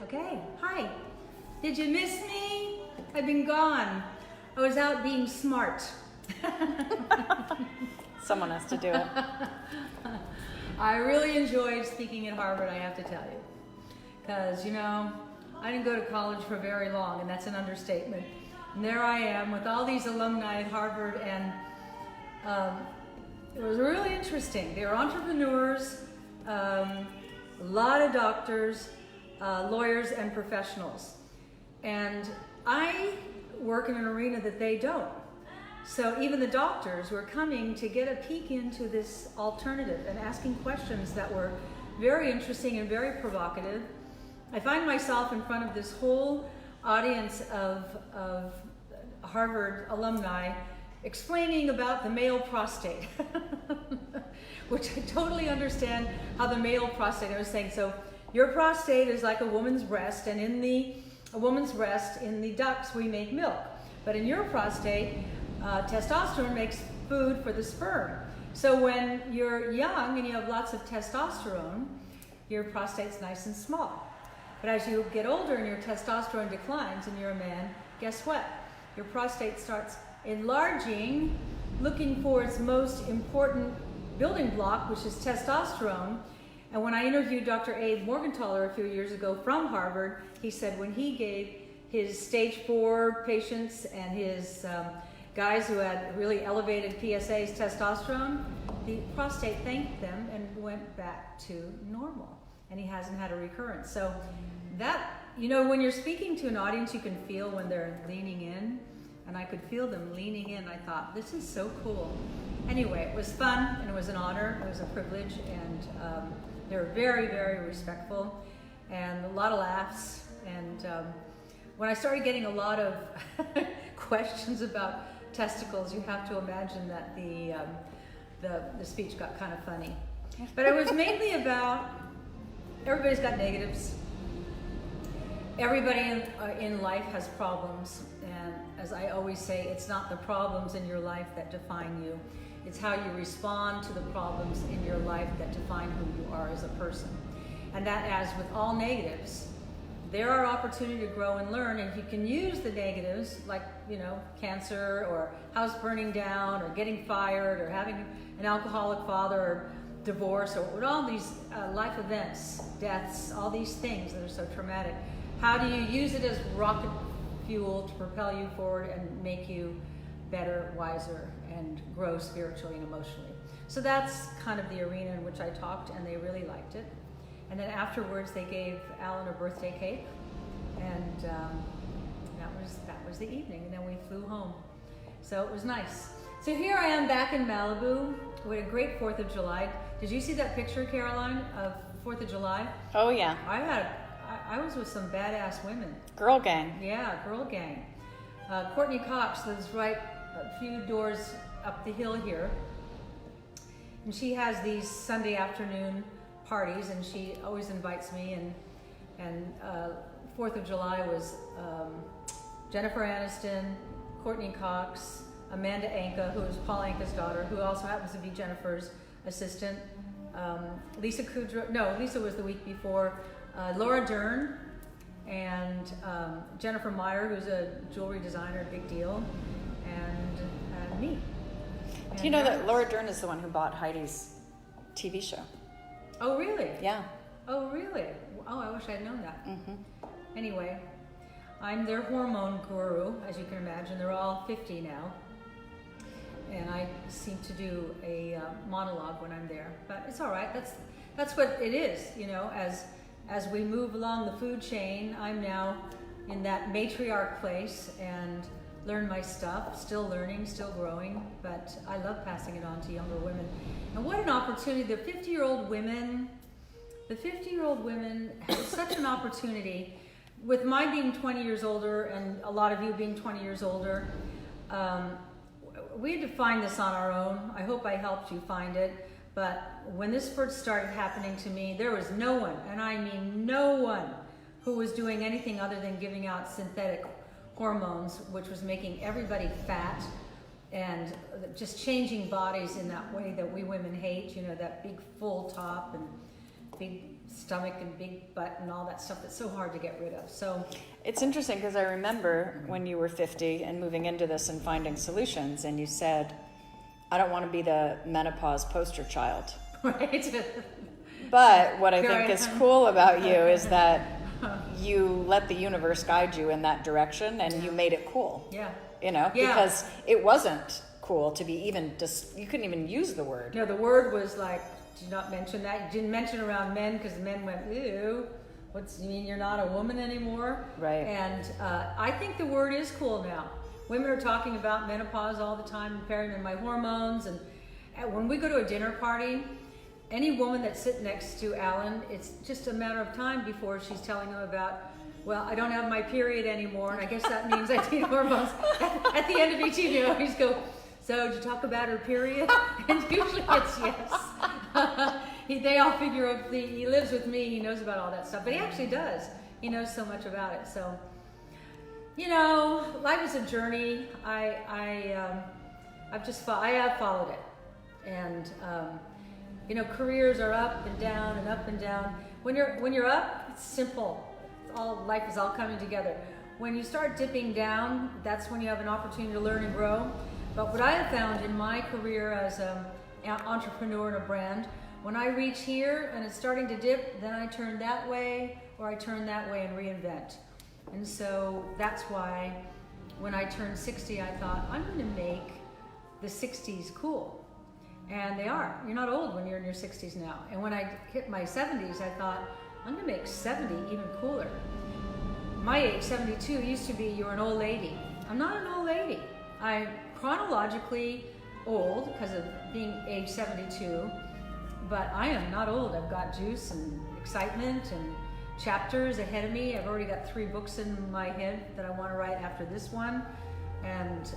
Okay, hi. Did you miss me? I've been gone. I was out being smart. Someone has to do it. I really enjoyed speaking at Harvard, I have to tell you. Because, I didn't go to college for very long, and that's an understatement. And there I am with all these alumni at Harvard, and it was really interesting. They were entrepreneurs, a lot of doctors, lawyers, and professionals. And I work in an arena that they don't. So even the doctors were coming to get a peek into this alternative and asking questions that were very interesting and very provocative. I find myself in front of this whole audience of Harvard alumni explaining about the male prostate, which I totally understand how the male prostate, I was saying, so your prostate is like a woman's breast, and in a woman's breast, in the ducts, we make milk. But in your prostate, testosterone makes food for the sperm. So when you're young and you have lots of testosterone, your prostate's nice and small. But as you get older and your testosterone declines and you're a man, guess what? Your prostate starts enlarging, looking for its most important building block, which is testosterone. And when I interviewed Dr. Abe Morgenthaler a few years ago from Harvard, he said when he gave his stage 4 patients and his guys who had really elevated PSA's testosterone, the prostate thanked them and went back to normal. And he hasn't had a recurrence. So that, when you're speaking to an audience, you can feel when they're leaning in. And I could feel them leaning in. I thought, this is so cool. Anyway, it was fun, and it was an honor. It was a privilege, and they were very, very respectful, and a lot of laughs. And when I started getting a lot of questions about testicles, you have to imagine that the speech got kind of funny. But it was mainly about, everybody's got negatives. Everybody in life has problems, and as I always say, it's not the problems in your life that define you. It's how you respond to the problems in your life that define who you are as a person. And that, as with all negatives, there are opportunities to grow and learn, and if you can use the negatives, like, cancer or house burning down or getting fired or having an alcoholic father or divorce or all these life events, deaths, all these things that are so traumatic, how do you use it as rocket fuel to propel you forward and make you better, wiser, and grow spiritually and emotionally? So that's kind of the arena in which I talked, and they really liked it. And then afterwards, they gave Alan a birthday cake, and that was the evening. And then we flew home. So it was nice. So here I am back in Malibu. We had a great 4th of July. Did you see that picture, Caroline, of 4th of July? Oh, yeah. I was with some badass women. Girl gang. Yeah, girl gang. Courtney Cox lives right a few doors up the hill here. And she has these Sunday afternoon parties, and she always invites me. And 4th of July was Jennifer Aniston, Courtney Cox, Amanda Anka, who is Paul Anka's daughter, who also happens to be Jennifer's assistant. Lisa Kudrow, no, Lisa was the week before. Laura Dern and Jennifer Meyer, who's a jewelry designer, big deal, and me. Do you know that Laura Dern is the one who bought Heidi's TV show? Oh, really? Yeah. Oh, really? Oh, I wish I'd known that. Mm-hmm. Anyway, I'm their hormone guru, as you can imagine. They're all 50 now. And I seem to do a monologue when I'm there. But it's all right. That's what it is, As we move along the food chain, I'm now in that matriarch place and learn my stuff, still learning, still growing, but I love passing it on to younger women. And what an opportunity. The 50-year-old women have such an opportunity. With my being 20 years older and a lot of you being 20 years older, we had to find this on our own. I hope I helped you find it. But when this first started happening to me, there was no one, and I mean no one, who was doing anything other than giving out synthetic hormones, which was making everybody fat and just changing bodies in that way that we women hate, that big full top and big stomach and big butt and all that stuff that's so hard to get rid of. So it's interesting because I remember when you were 50 and moving into this and finding solutions, and you said, I don't want to be the menopause poster child. Right. But what I think is cool about you is that you let the universe guide you in that direction, and you made it cool. Yeah. Because it wasn't cool to be even just, you couldn't even use the word. No, the word was like, do not mention that. You didn't mention around men because the men went, ew, you mean you're not a woman anymore? Right. And I think the word is cool now. Women are talking about menopause all the time, comparing my hormones. And when we go to a dinner party, any woman that's sitting next to Alan, it's just a matter of time before she's telling him about, well, I don't have my period anymore, and I guess that means I take hormones. At the end of each evening, I always go, so did you talk about her period? And usually it's yes. They all figure if he lives with me, he knows about all that stuff. But he actually does. He knows so much about it. So, life is a journey. I have followed it. And, careers are up and down and up and down. When you're up, it's simple. Life is all coming together. When you start dipping down, that's when you have an opportunity to learn and grow. But what I have found in my career as an entrepreneur in a brand, when I reach here and it's starting to dip, then I turn that way or I turn that way and reinvent. And so that's why when I turned 60, I thought, I'm going to make the 60s cool. And they are. You're not old when you're in your 60s now. And when I hit my 70s, I thought, I'm going to make 70 even cooler. My age, 72, used to be you're an old lady. I'm not an old lady. I'm chronologically old because of being age 72, but I am not old. I've got juice and excitement and chapters ahead of me. I've already got 3 books in my head that I want to write after this one. And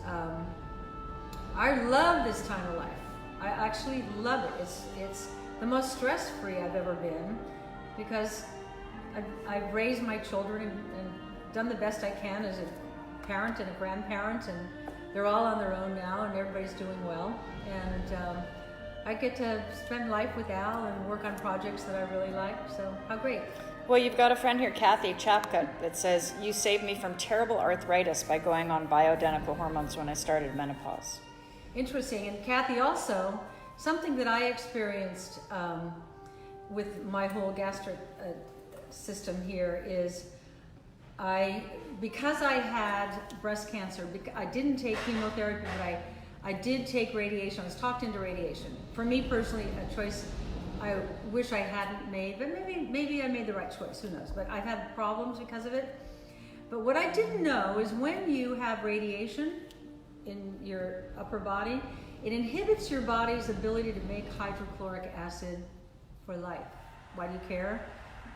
I love this time of life. I actually love it. It's the most stress-free I've ever been because I've raised my children and done the best I can as a parent and a grandparent, and they're all on their own now, and everybody's doing well. And I get to spend life with Al and work on projects that I really like. So how great. Well, you've got a friend here, Kathy Chapcut, that says, you saved me from terrible arthritis by going on bioidentical hormones when I started menopause. Interesting. And Kathy, also, something that I experienced with my whole gastric system here is because I had breast cancer, I didn't take chemotherapy, but I did take radiation. I was talked into radiation. For me personally, a choice I wish I hadn't made, but maybe I made the right choice, who knows. But I've had problems because of it. But what I didn't know is when you have radiation in your upper body, it inhibits your body's ability to make hydrochloric acid for life. Why do you care?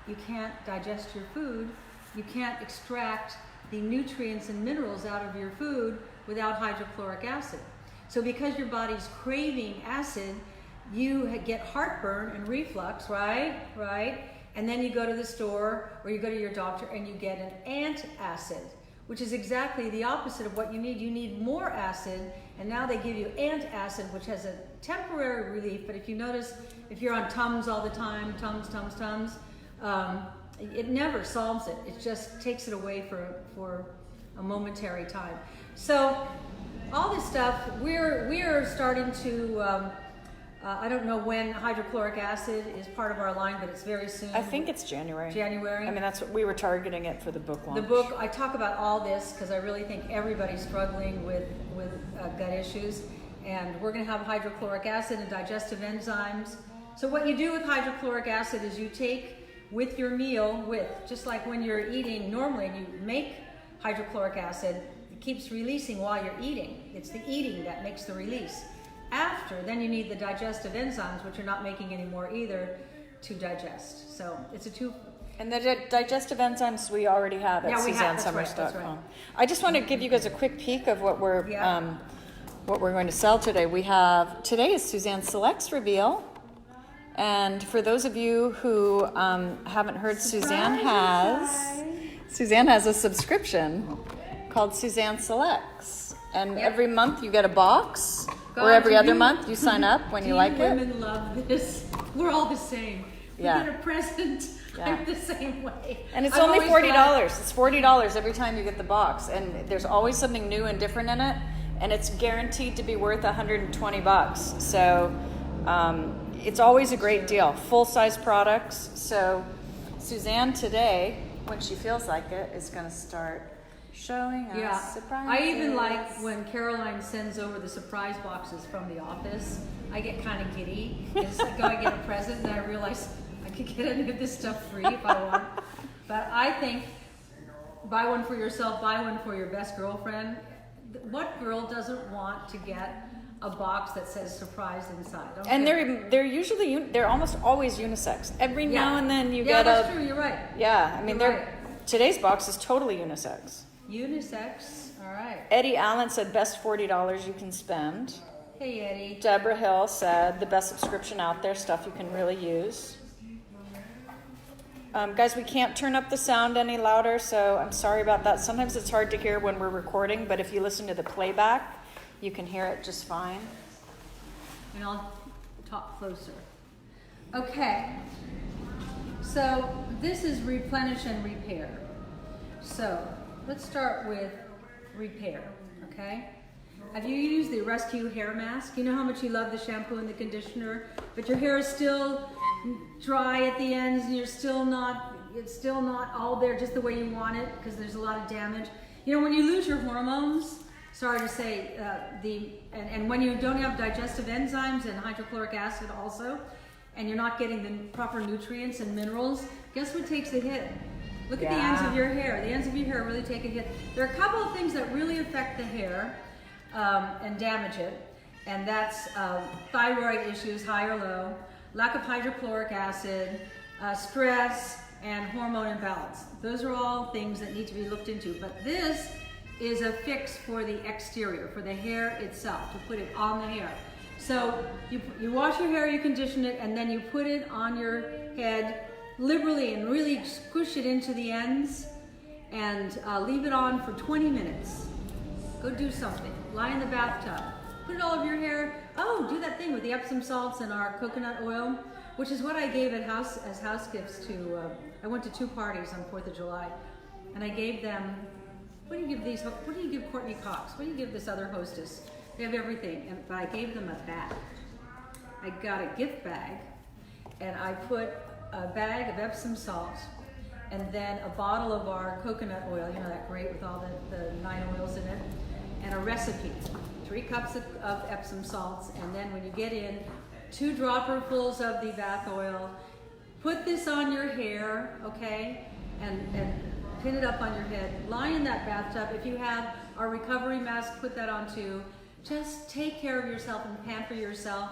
You can't digest your food. You can't extract the nutrients and minerals out of your food without hydrochloric acid. So because your body's craving acid, you get heartburn and reflux, right? And then you go to the store or you go to your doctor and you get an antacid, which is exactly the opposite of what you need. You need more acid, and now they give you antacid, which has a temporary relief. But if you notice, if you're on Tums all the time, Tums, it never solves it. It just takes it away for a momentary time. So all this stuff, we're starting to, I don't know when hydrochloric acid is part of our line, but it's very soon. I think it's January. January. I mean, that's what we were targeting it for the book launch. The book, I talk about all this because I really think everybody's struggling with gut issues. And we're going to have hydrochloric acid and digestive enzymes. So what you do with hydrochloric acid is you take with your meal, just like when you're eating normally, you make hydrochloric acid, it keeps releasing while you're eating. It's the eating that makes the release. After, then you need the digestive enzymes, which you're not making anymore either, to digest. So it's a two. And the digestive enzymes we already have at SuzanneSummers.com. Right. I just want to give you guys a quick peek of what we're going to sell today. Today is Suzanne Select's reveal. And for those of you who haven't heard, Suzanne has a subscription called Suzanne Selects. And every month you get a box, or every other month you sign up when you like it. Women love this. We're all the same. Yeah. get a present. Yeah. I'm the same way. And it's I've only always $40. got- It's $40 every time you get the box, and there's always something new and different in it, and it's guaranteed to be worth $120. So it's always a great deal. Full-size products. So Suzanne today, when she feels like it, is going to start showing us surprises. I even like when Caroline sends over the surprise boxes from the office. I get kind of giddy. It's like, go, I get a present, and I realize I could get any of this stuff free if I want. But I think buy one for yourself, buy one for your best girlfriend. What girl doesn't want to get a box that says surprise inside? And they're usually they're almost always unisex. Every now and then you get that's true. You're right. Yeah, I mean You're right. Today's box is totally unisex. Unisex. All right. Eddie Allen said best $40 you can spend. Hey, Eddie. Deborah Hill said the best subscription out there, stuff you can really use. Guys, we can't turn up the sound any louder, so I'm sorry about that. Sometimes it's hard to hear when we're recording, but if you listen to the playback, you can hear it just fine. And I'll talk closer. Okay. So this is replenish and repair. So let's start with repair, okay? Have you used the Rescue Hair Mask? You know how much you love the shampoo and the conditioner, but your hair is still dry at the ends and it's still not all there just the way you want it because there's a lot of damage. You know, when you lose your hormones, sorry to say, and when you don't have digestive enzymes and hydrochloric acid also, and you're not getting the proper nutrients and minerals, guess what takes the hit? Look at the ends of your hair. The ends of your hair really take a hit. There are a couple of things that really affect the hair and damage it, and that's thyroid issues, high or low, lack of hydrochloric acid, stress, and hormone imbalance. Those are all things that need to be looked into, but this is a fix for the exterior, for the hair itself, to put it on the hair. So you wash your hair, you condition it, and then you put it on your head liberally and really squish it into the ends and leave it on for 20 minutes. Go do something. Lie in the bathtub. Put it all over your hair. Oh, do that thing with the Epsom salts and our coconut oil, which is what I gave at as house gifts to, I went to 2 parties on 4th of July, and I gave them, what do you give Courtney Cox? What do you give this other hostess? They have everything, but I gave them a bag. I got a gift bag, and I put a bag of Epsom salt, and then a bottle of our coconut oil, you know, that great with all the 9 oils in it, and a recipe. 3 cups of Epsom salts, and then when you get in, 2 dropperfuls of the bath oil. Put this on your hair, okay, and pin it up on your head. Lie in that bathtub. If you have our recovery mask, put that on too. Just take care of yourself and pamper yourself.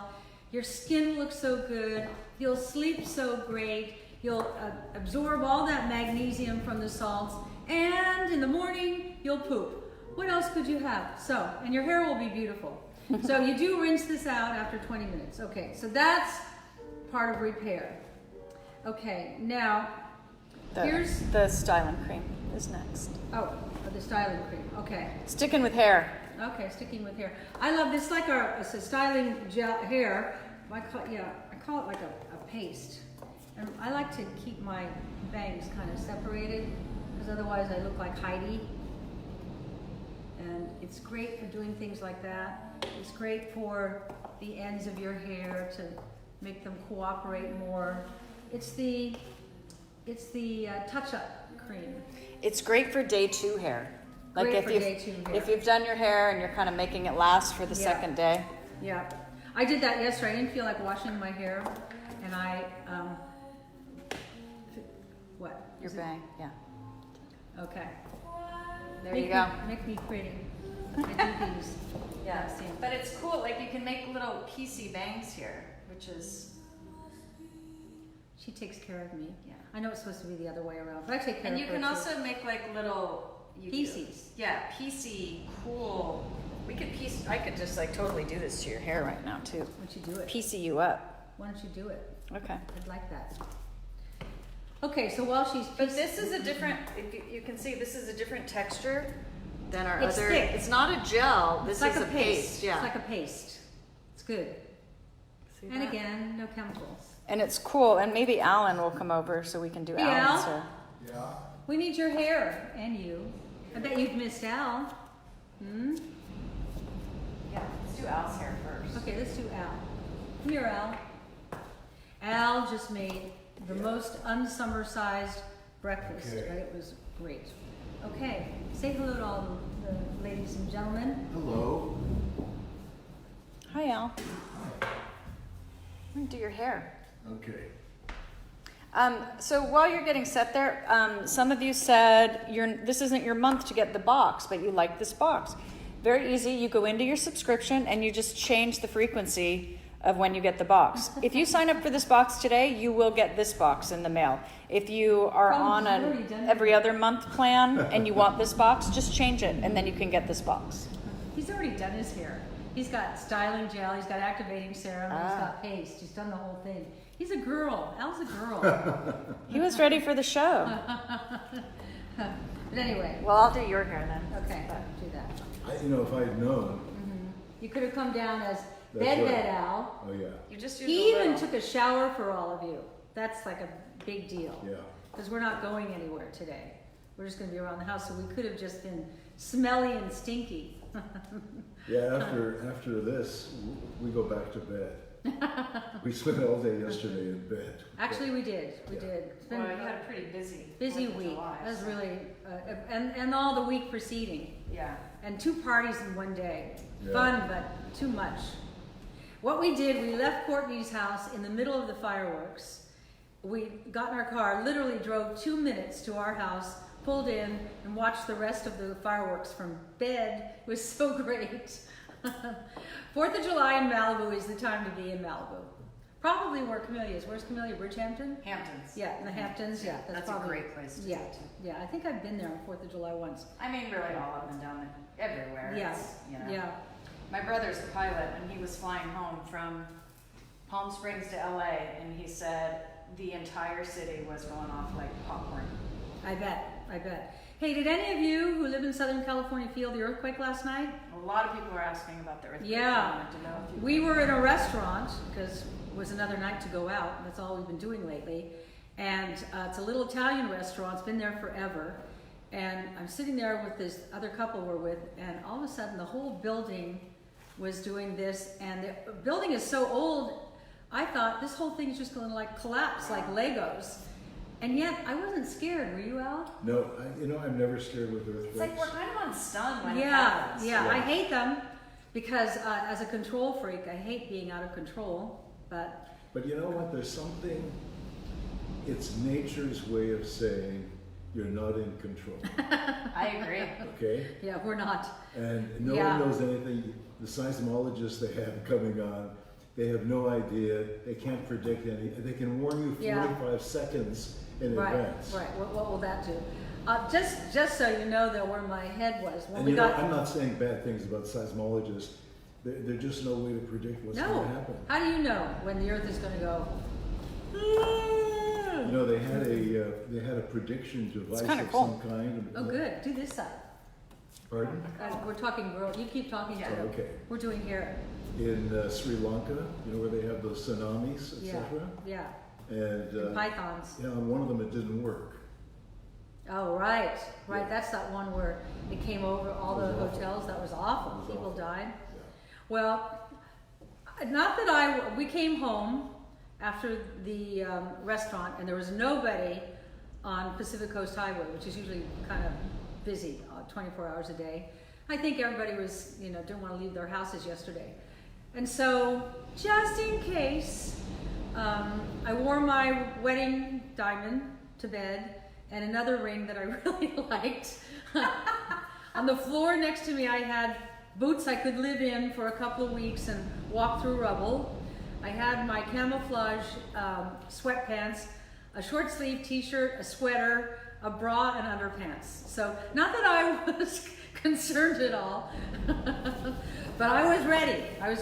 Your skin looks so good. You'll sleep so great. You'll absorb all that magnesium from the salts, and in the morning, you'll poop. What else could you have? So, and your hair will be beautiful. So you do rinse this out after 20 minutes. Okay, so that's part of repair. Okay, now, here's... The styling cream is next. Oh, the styling cream, okay. Sticking with hair. Okay, sticking with hair. I love this, like it's a styling gel hair. I call it like a paste. And I like to keep my bangs kind of separated, because otherwise I look like Heidi. And it's great for doing things like that. It's great for the ends of your hair to make them cooperate more. It's the touch-up cream. It's great for day 2 hair. Like Great for day 2 hair. If you've done your hair and you're kind of making it last for the second day. Yeah, I did that yesterday. I didn't feel like washing my hair, and I what? Your bang, yeah. Okay. There you go. Make me pretty. I do these. Yeah, but it's cool. Like you can make little piecey bangs here, which is. She takes care of me. Yeah. I know it's supposed to be the other way around, but I take care of her. And you can also make like little pieces. Yeah, piecey, cool. I could just like totally do this to your hair right now too. Why don't you do it? Piecey you up. Why don't you do it? Okay. I'd like that. Okay, so while she's... But this is a different, if you can see, this is a different texture than our It's other... thick. It's not a gel, this like is a paste. Yeah. It's like a paste. It's good. See And that? again, no chemicals. And it's cool. And maybe Alan will come over so we can do Alan's hair. Yeah. We need your hair and you. I bet you've missed Al. Hmm? Yeah, let's do Al's hair first. Okay, let's do Al. Come here, Al. Al just made the most unsummer-sized breakfast. Okay. Right? It was great. Okay, say hello to all the ladies and gentlemen. Hello. Hi, Al. I'm gonna do your hair. Okay. So while you're getting set there, some of you said this isn't your month to get the box, but you like this box. Very easy. You go into your subscription and you just change the frequency of when you get the box. If you sign up for this box today, you will get this box in the mail. If you are on an every other month plan and you want this box, just change it and then you can get this box. He's already done his hair. He's got styling gel, he's got activating serum, he's got paste, he's done the whole thing. He's a girl. Al's a girl. He was ready for the show. But anyway. Well, I'll do your hair then. Okay, do that. If I had known. You could have come down as That's bed right. Al. Oh, yeah. You just use He a even little. took a shower for all of you. That's like a big deal. Yeah. Because we're not going anywhere today. We're just going to be around the house, so we could have just been smelly and stinky. Yeah, after this, we go back to bed. We spent all day yesterday in bed. Actually, we did. We Yeah. did. It's been Well, you had a pretty busy busy 4th of week. July, That was so- really, and all the week preceding. Yeah. And 2 parties in one day. Yeah. Fun, but too much. What we did, we left Courtney's house in the middle of the fireworks. We got in our car, literally drove 2 minutes to our house, pulled in, and watched the rest of the fireworks from bed. It was so great. 4th of July in Malibu is the time to be in Malibu. Probably where Camellia is. Where's Camellia? Bridgehampton? Hamptons. Yeah, in the Hamptons. Yeah, That's a probably great place to yeah, go to. yeah. I think I've been there on 4th of July once. I mean, really all up and down everywhere. Yeah, It's, yeah. My brother's a pilot, and he was flying home from Palm Springs to LA, and he said the entire city was going off like popcorn. I bet. Hey, did any of you who live in Southern California feel the earthquake last night? A lot of people were asking about the earthquake. Yeah. I wanted to know if you We were in a restaurant because it was another night to go out. That's all we've been doing lately. And it's a little Italian restaurant. It's been there forever. And I'm sitting there with this other couple we're with, and all of a sudden the whole building was doing this. And the building is so old, I thought this whole thing's just going to like collapse like Legos. And yet I wasn't scared. Were you, Al? No, I'm never scared with earthquakes. It's like we're kind of on stun when it Yeah, happens. yeah. Yeah. I hate them because as a control freak, I hate being out of control. But you know what? There's something, it's nature's way of saying you're not in control. I agree. Okay? Yeah, we're not. And no Yeah. one knows anything. The seismologists they have coming on, they have no idea. They can't predict any. They can warn you 45 seconds in advance. Right. What will that do? Just so you know, though, where my head was when And we got. I'm not saying bad things about seismologists. There's just no way to predict what's going No. to happen. How do you know when the Earth is going to go? They had a prediction device kinda of cool. some kind. Oh, good. Do this side. Pardon? We're talking girl. You keep talking. Yeah. To Oh, okay. We're doing hair. In Sri Lanka, where they have those tsunamis, Yeah. etc. Yeah. And Pythons. on one of them it didn't work. Oh, right. Yeah. That's that one where it came over all It the was awful. hotels. That was awful. It was People awful. died. Yeah. Well, not that we came home after the restaurant and there was nobody on Pacific Coast Highway, which is usually kind of busy 24 hours a day. I think everybody was, didn't want to leave their houses yesterday. And so, just in case, I wore my wedding diamond to bed and another ring that I really liked. On the floor next to me, I had boots I could live in for a couple of weeks and walk through rubble. I had my camouflage sweatpants, a short sleeve t-shirt, a sweater, a bra, and underpants. So not that I was concerned at all, but I was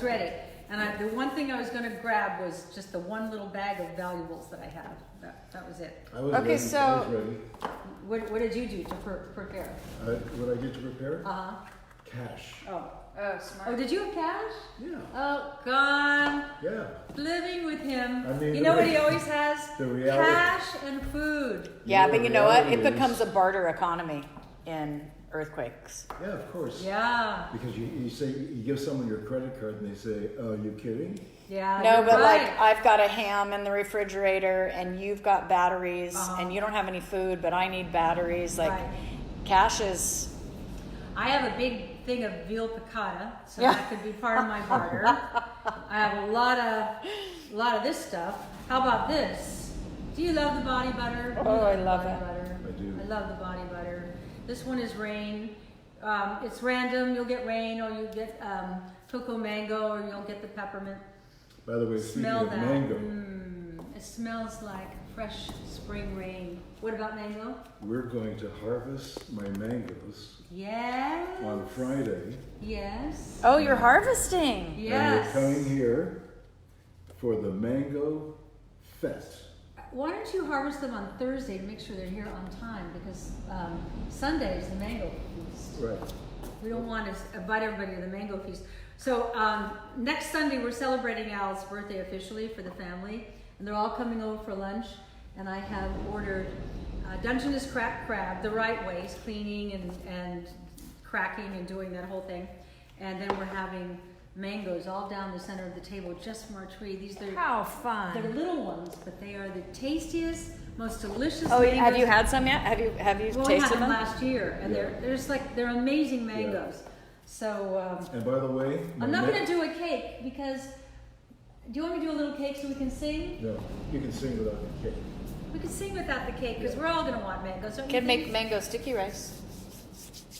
ready. And the one thing I was going to grab was just the one little bag of valuables that I had. That was it. I was Okay, ready. so- I was ready. What did you do to prepare? What I did to prepare? Uh-huh. Cash. Oh, Oh, smart. Oh, did you have Cash? Yeah. Oh, God. Yeah. Living with him. I mean, you know what he always has? the reality- Cash and food. Yeah, but you know what? It reality is- becomes a barter economy in earthquakes. Yeah, of course. Yeah. Because you say, you give someone your credit card and they say, oh, you kidding? Yeah. No, you're but right. like I've got a ham in the refrigerator and you've got batteries and you don't have any food, but I need batteries. Like Right. Cash is. I have a big thing of veal piccata, so Yeah. that could be part of my barter. I have a lot of this stuff. How about this? Do you love the body butter? Oh, I the love body it. Butter. I do. I love the body butter. This one is rain. It's random. You'll get rain, or you get cocoa mango, or you'll get the peppermint. By the way, speaking Smell of that. mango, It smells like fresh spring rain. What about mango? we're going to harvest my mangoes Yes. on Friday. Yes. Oh, you're harvesting. Yes. And we're coming here for the Mango Fest. Why don't you harvest them on Thursday to make sure they're here on time? Because Sunday is the mango feast. Right. We don't want to invite everybody to the mango feast. So next Sunday we're celebrating Al's birthday officially for the family, and they're all coming over for lunch. And I have ordered Dungeness cracked crab the right way, cleaning and cracking and doing that whole thing. And then we're having mangoes all down the center of the table just from our tree. These are How fun. they're little ones, but they are the tastiest, most delicious. Oh, mangoes. have you had some yet? Have you Well, we had tasted them them? last year, and Yeah. they're just like they're amazing mangoes. So And by the way, I'm not going to do a cake because. Do you want me to do a little cake so we can sing? No, you can sing without the cake. We can sing without the cake because we're all going to want mangoes. Don't you Can make think? mango sticky rice.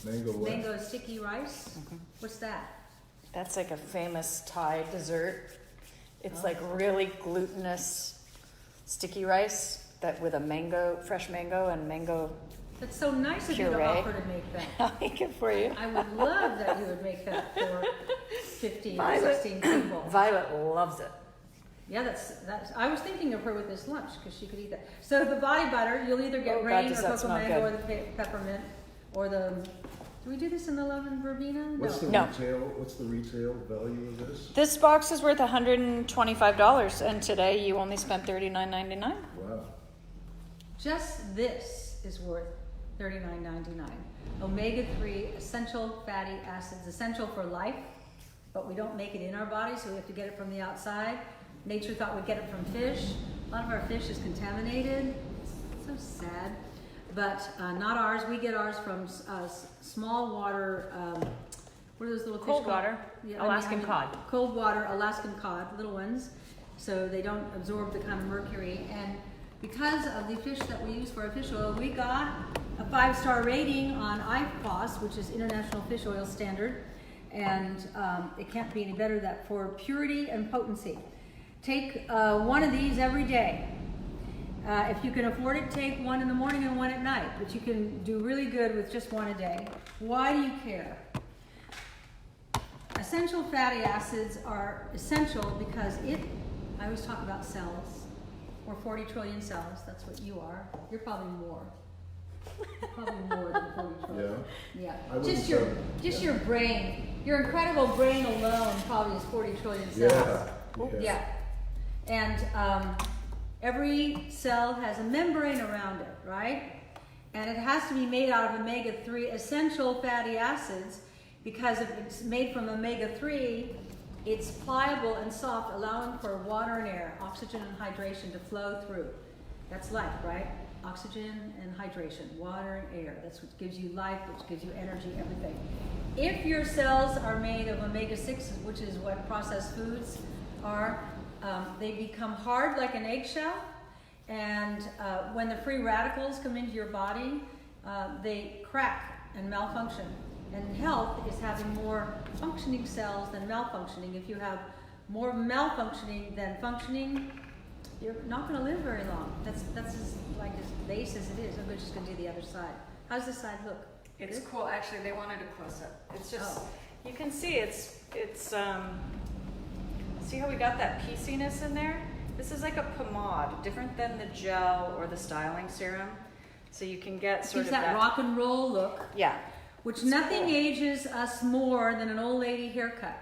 Mango what? Mango sticky rice. What's that? That's like a famous Thai dessert. It's like really glutinous sticky rice that with a mango, fresh mango and mango. That's so nice of you to Puree. offer to make that. I'll make it for you. I would love that you would make that for 15 or Violet. 16 people. Violet loves it. Yeah, that's. I was thinking of her with this lunch because she could eat that. So the body butter, you'll either get Oh, God, rain or does that cocoa smell mango or good. the peppermint or the. Do we do this in the love and verbena? What's the No. retail? What's the retail value of this? This box is worth $125, and today you only spent $39.99. Wow. Just this is worth $39.99. Omega-3 essential fatty acids, essential for life, but we don't make it in our body, so we have to get it from the outside. Nature thought we'd get it from fish. A lot of our fish is contaminated. It's so sad. But not ours. We get ours from small water. What are those little fish Cold called? water. Alaskan cod. Cold water, Alaskan cod, little ones. So they don't absorb the kind of mercury. And because of the fish that we use for our fish oil, we got a 5-star rating on IFOS, which is International Fish Oil Standard. And it can't be any better that for purity and potency. Take one of these every day. If you can afford it, take one in the morning and one at night, but you can do really good with just one a day. Why do you care? Essential fatty acids are essential because I always talk about cells. We're 40 trillion cells, that's what you are. You're probably more. Probably more than 40 trillion. Yeah. I Yeah. wouldn't Just say- your brain. Your incredible brain alone probably is 40 trillion cells. Yeah. Yeah. And every cell has a membrane around it, right? And it has to be made out of omega-3 essential fatty acids because if it's made from omega-3, it's pliable and soft, allowing for water and air, oxygen and hydration to flow through. That's life, right? Oxygen and hydration, water and air. That's what gives you life, which gives you energy, everything. If your cells are made of omega-6, which is what processed foods are, they become hard like an eggshell, and when the free radicals come into your body, they crack and malfunction. And health is having more functioning cells than malfunctioning. If you have more malfunctioning than functioning, you're not going to live very long. That's as base as it is. I'm just going to do the other side. How's this side look? It's Good? cool. Actually, they wanted a close up. It's just Oh. you can see it's see how we got that pieciness in there? This is like a pomade, different than the gel or the styling serum. So you can get sort Gives of that rock and roll look. Yeah. which nothing ages us more than an old lady haircut.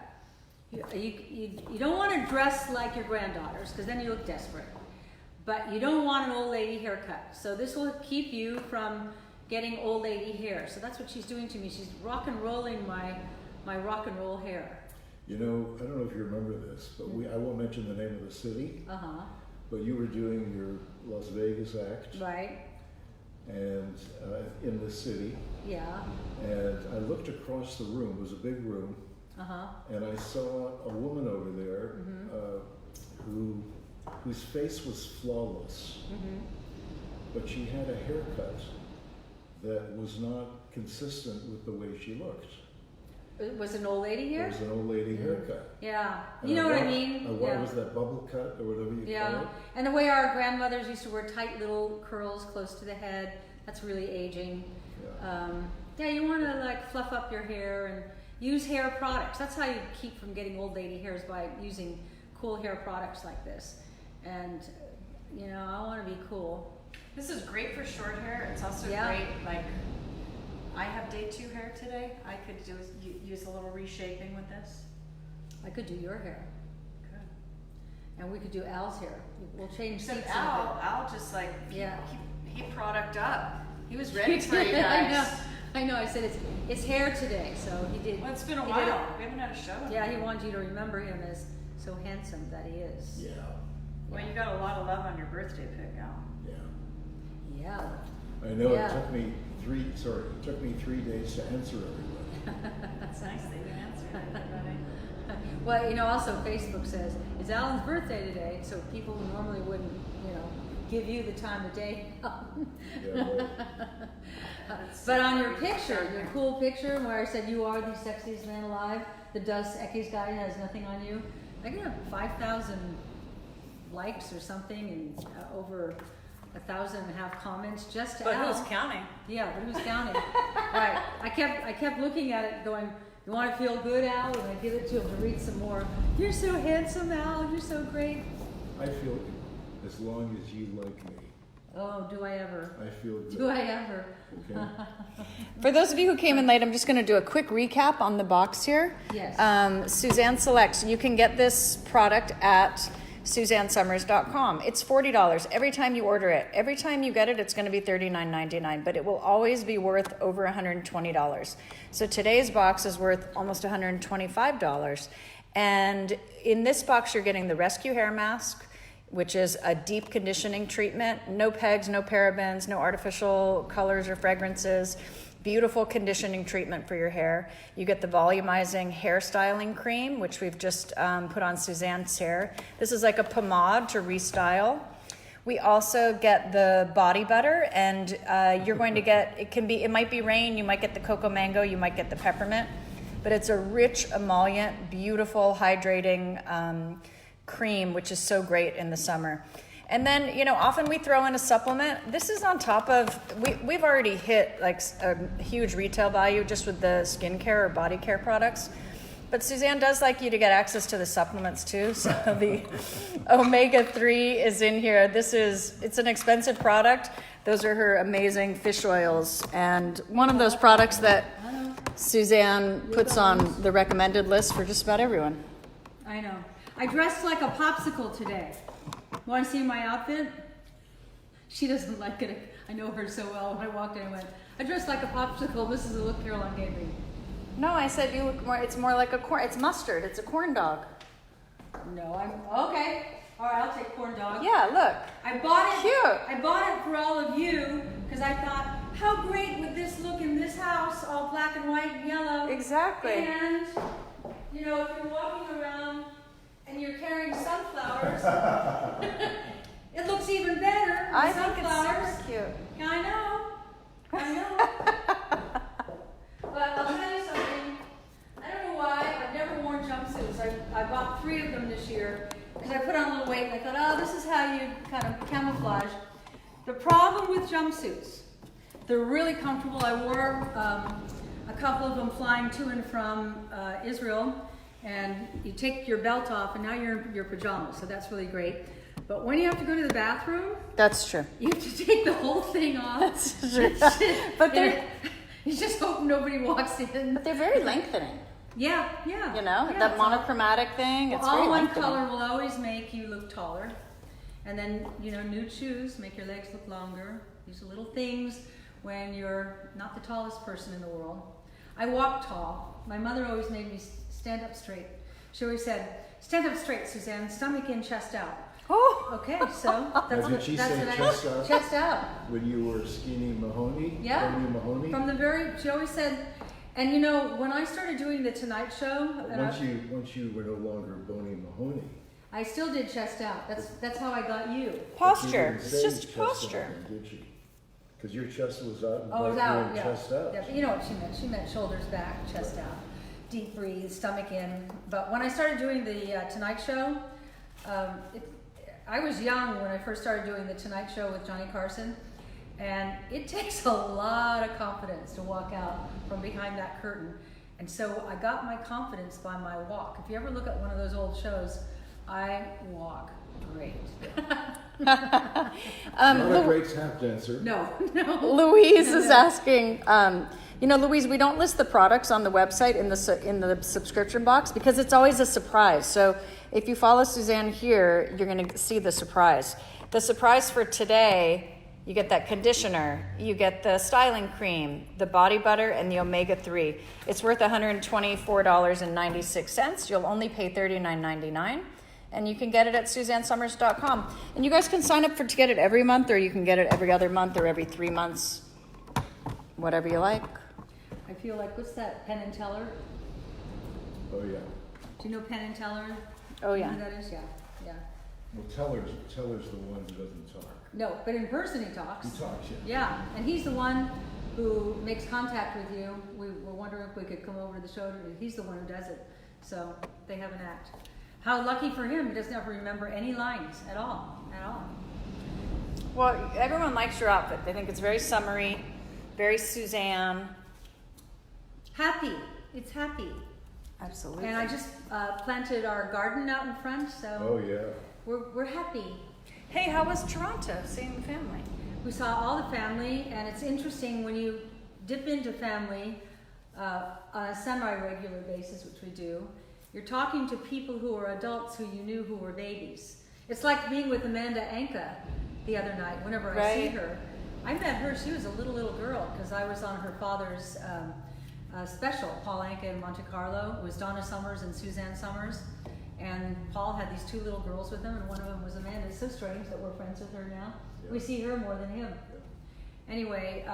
You don't want to dress like your granddaughters because then you look desperate. But you don't want an old lady haircut. So this will keep you from getting old lady hair. So that's what she's doing to me. She's rock and rolling my rock and roll hair. You know, I don't know if you remember this, but I won't mention the name of the city. But you were doing your Las Vegas act. Right. And in the city. Yeah. And I looked across the room. It was a big room. And I saw a woman over there whose face was flawless, but she had a haircut that was not consistent with the way she looked. It was an old lady hair? It was an old lady haircut. Yeah. And you know what I mean? What was that, bubble cut or whatever you call it? And the way our grandmothers used to wear tight little curls close to the head, that's really aging. Yeah, you want to like fluff up your hair and use hair products. That's how you keep from getting old lady hairs, by using cool hair products like this. And you know, I want to be cool. This is great for short hair. It's also great, like, I have day 2 hair today. I could use a little reshaping with this. I could do your hair. Good. And we could do Al's hair. We'll change seats. Except Al just like, he product up. He was ready for you guys. I know. I said it's hair today, so he did. Well, it's been a while. We haven't had a show. Yeah, he wanted you to remember him as so handsome that he is. Yeah. Well, you got a lot of love on your birthday pic, Al. Yeah. Yeah. I know. It took me 3 days to answer everybody. That's nice that you answered everybody. Well, you know, also Facebook says it's Alan's birthday today, so people who normally wouldn't, you know, give you the time of day. But on your picture, your cool picture where I said you are the sexiest man alive, the Dos Equis guy has nothing on you, I got 5,000 likes or something and over 1,500 comments just to Al. But who's counting? Yeah, but who's counting? Right. I kept looking at it going, you want to feel good, Al? And I give it to him to read some more. You're so handsome, Al. You're so great. I feel as long as you like me. Oh, do I ever? I feel good. Do I ever? Okay. For those of you who came in late, I'm just going to do a quick recap on the box here. Yes. Suzanne Selects. You can get this product at SuzanneSummers.com. It's $40 every time you order it. Every time you get it, it's going to be $39.99, but it will always be worth over $120. So today's box is worth almost $125. And in this box, you're getting the Rescue Hair Mask, which is a deep conditioning treatment. No pegs, no parabens, no artificial colors or fragrances. Beautiful conditioning treatment for your hair. You get the volumizing hair styling cream, which we've just put on Suzanne's hair. This is like a pomade to restyle. We also get the body butter, and you're going to get, it might be rain, you might get the cocoa mango, you might get the peppermint, but it's a rich emollient, beautiful, hydrating cream, which is so great in the summer. And then, you know, often we throw in a supplement. This is on top of, we've already hit like a huge retail value just with the skincare or body care products. But Suzanne does like you to get access to the supplements too. So the omega-3 is in here. It's an expensive product. Those are her amazing fish oils. And one of those products that Suzanne puts on the recommended list for just about everyone. I know. I dressed like a popsicle today. Want to see my outfit? She doesn't like it. I know her so well. When I walked in, I went, I dressed like a popsicle. This is the look Caroline gave me. No, I said you look more, it's more like a corn, it's mustard. It's a corn dog. No, okay. All right, I'll take corn dog. Yeah, look. I bought it. Cute. I bought it for all of you because I thought, how great would this look in this house, all black and white and yellow. Exactly. And, you know, if you're walking around and you're carrying sunflowers, it looks even better. I sunflowers. think it's super cute. I know. But I'll tell you something. I don't know why. I've never worn jumpsuits. I bought 3 of them this year because I put on a little weight and I thought, oh, this is how you kind of camouflage. The problem with jumpsuits, they're really comfortable. I wore a couple of them flying to and from Israel. And you take your belt off, and now you're in your pajamas, so that's really great. But when you have to go to the bathroom, that's true. You have to take the whole thing off. That's true. But You just hope nobody walks in. But they're very lengthening. Yeah. You know, Yeah, that it's all- monochromatic thing. It's all very one lengthening. color will always make you look taller. And then, nude shoes make your legs look longer. These are little things when you're not the tallest person in the world. I walk tall. My mother always made me stand up straight. She always said, stand up straight, Suzanne, stomach in, chest out. Oh. Okay, so that's Now, did she say chest out? Chest out. When you were Skinny Mahoney? Yeah. Tony Mahoney? From she always said, and when I started doing the Tonight Show, But once you were no longer Boney Mahoney. I still did chest out. That's how I got you. Posture. But It's you didn't just say chest posture. out, did you? Because your chest was out. Oh, it was like you out, were yeah. Chest out. Yeah, but you know what she meant. She meant shoulders back, chest out, deep breathe, stomach in. But when I started doing the Tonight Show, I was young when I first started doing the Tonight Show with Johnny Carson, and it takes a lot of confidence to walk out from behind that curtain. And so I got my confidence by my walk. If you ever look at one of those old shows, I walk great. Not a great tap dancer. No. Louise is asking, Louise, we don't list the products on the website in the subscription box because it's always a surprise. So if you follow Suzanne here, you're going to see the surprise. The surprise for today, you get that conditioner, you get the styling cream, the body butter, and the omega-3. It's worth $124.96. You'll only pay $39.99. And you can get it at SuzanneSummers.com. And you guys can sign up to get it every month, or you can get it every other month or every 3 months, whatever you like. I feel like, what's that, Penn and Teller? Oh, yeah. Do you know Penn and Teller? Oh, You yeah. know who that is? Yeah. Well, Teller's the one who doesn't talk. No, but in person he talks. He talks, yeah. Yeah, and he's the one who makes contact with you. We were wondering if we could come over to the show. He's the one who does it. So they have an act. How lucky for him, he doesn't have to remember any lines at all. Well, everyone likes your outfit. They think it's very summery, very Suzanne. Happy. It's happy. Absolutely. And I just planted our garden out in front, so Oh, yeah. we're happy. Hey, how was Toronto, seeing the family? We saw all the family, and it's interesting when you dip into family on a semi-regular basis, which we do. You're talking to people who are adults who you knew who were babies. It's like being with Amanda Anka the other night. Whenever I see her, I met her. She was a little girl because I was on her father's special, Paul Anka in Monte Carlo. It was Donna Summers and Suzanne Summers. And Paul had these 2 little girls with him, and one of them was Amanda. It's so strange that we're friends with her now. Yeah. We see her more than him. Anyway,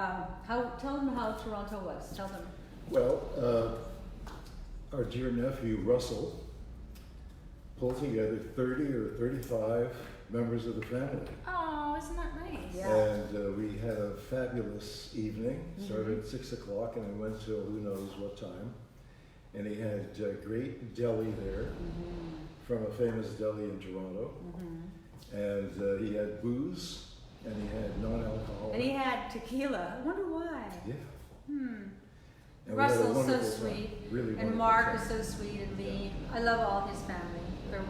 tell them how Toronto was. Tell them. Well, our dear nephew, Russell, pulled together 30 or 35 members of the family. Oh, isn't that nice? Yeah. And we had a fabulous evening. Started at 6 o'clock and it went till who knows what time. And he had great deli there from a famous deli in Toronto. And he had booze and he had non-alcoholic. And he had tequila. I wonder why. Yeah. And we had a Russell's so wonderful sweet, time. Really and wonderful Mark time. is so sweet, and Lee. I love all his family. They're